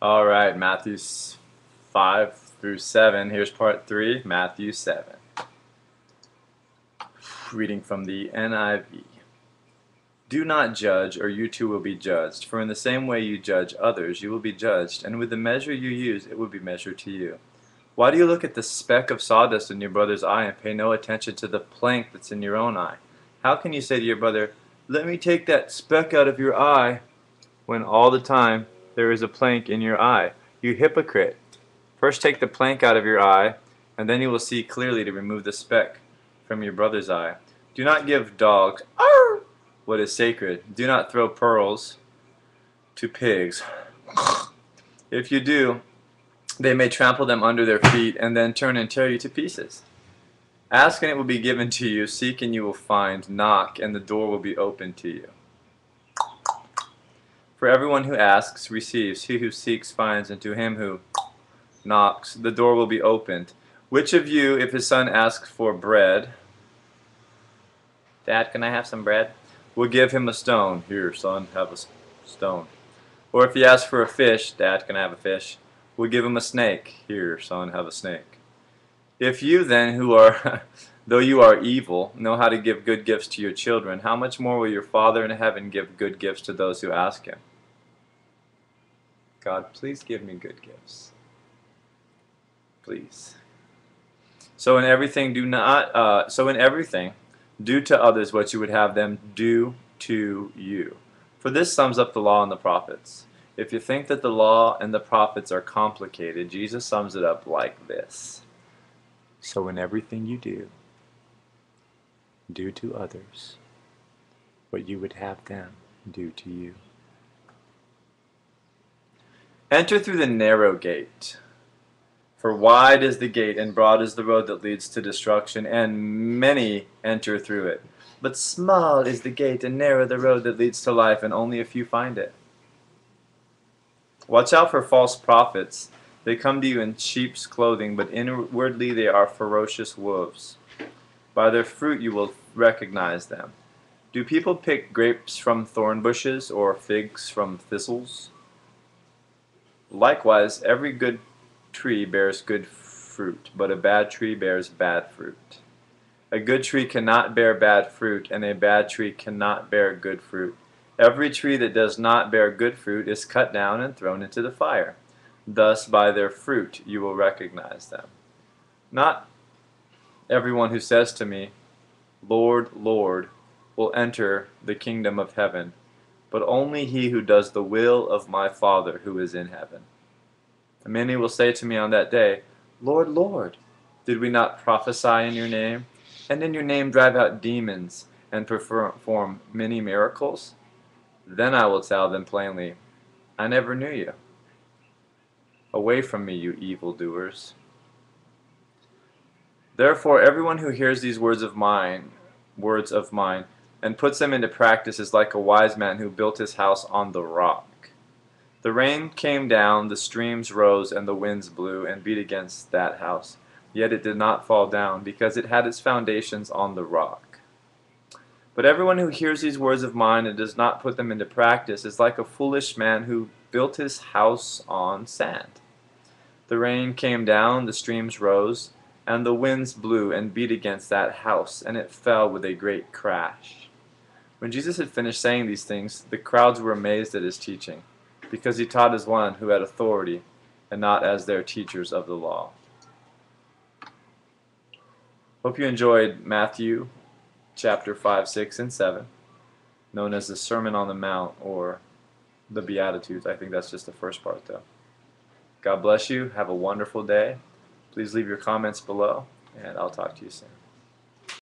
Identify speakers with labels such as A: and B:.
A: All right, Matthew 5 through 7. Here's part 3, Matthew 7. Reading from the NIV. Do not judge, or you too will be judged. For in the same way you judge others, you will be judged, and with the measure you use, it will be measured to you. Why do you look at the speck of sawdust in your brother's eye and pay no attention to the plank that's in your own eye? How can you say to your brother, "Let me take that speck out of your eye," when all the time there is a plank in your eye? You hypocrite! First take the plank out of your eye, and then you will see clearly to remove the speck from your brother's eye. Do not give dogs what is sacred. Do not throw pearls to pigs. If you do, they may trample them under their feet and then turn and tear you to pieces. Ask and it will be given to you. Seek and you will find. Knock and the door will be opened to you. For everyone who asks receives. He who seeks finds, and to him who knocks the door will be opened. Which of you, if his son asks for bread, "Dad, can I have some bread?" will give him a stone? "Here, son, have a stone." Or if he asks for a fish, "Dad, can I have a fish?" will give him a snake? "Here, son, have a snake." If you then, who are, though you are evil, know how to give good gifts to your children, how much more will your Father in heaven give good gifts to those who ask him? God, please give me good gifts. Please. So in everything, do to others what you would have them do to you. For this sums up the law and the prophets. If you think that the law and the prophets are complicated, Jesus sums it up like this. So in everything you do to others what you would have them do to you. Enter through the narrow gate. For wide is the gate and broad is the road that leads to destruction, and many enter through it. But small is the gate and narrow the road that leads to life, and only a few find it. Watch out for false prophets. They come to you in sheep's clothing, but inwardly they are ferocious wolves. By their fruit you will recognize them. Do people pick grapes from thorn bushes or figs from thistles? Likewise, every good tree bears good fruit, but a bad tree bears bad fruit. A good tree cannot bear bad fruit, and a bad tree cannot bear good fruit. Every tree that does not bear good fruit is cut down and thrown into the fire. Thus by their fruit you will recognize them. Not everyone who says to me, "Lord, Lord," will enter the kingdom of heaven, but only he who does the will of my Father who is in heaven. And many will say to me on that day, "Lord, Lord, did we not prophesy in your name, and in your name drive out demons, and perform many miracles?" Then I will tell them plainly, "I never knew you. Away from me, you evildoers." Therefore everyone who hears these words of mine, and puts them into practice is like a wise man who built his house on the rock. The rain came down, the streams rose, and the winds blew and beat against that house. Yet it did not fall down, because it had its foundations on the rock. But everyone who hears these words of mine and does not put them into practice is like a foolish man who built his house on sand. The rain came down, the streams rose, and the winds blew and beat against that house, and it fell with a great crash. When Jesus had finished saying these things, the crowds were amazed at his teaching, because he taught as one who had authority, and not as their teachers of the law. Hope you enjoyed Matthew chapter 5, 6, and 7, known as the Sermon on the Mount, or the Beatitudes. I think that's just the first part, though. God bless you. Have a wonderful day. Please leave your comments below, and I'll talk to you soon.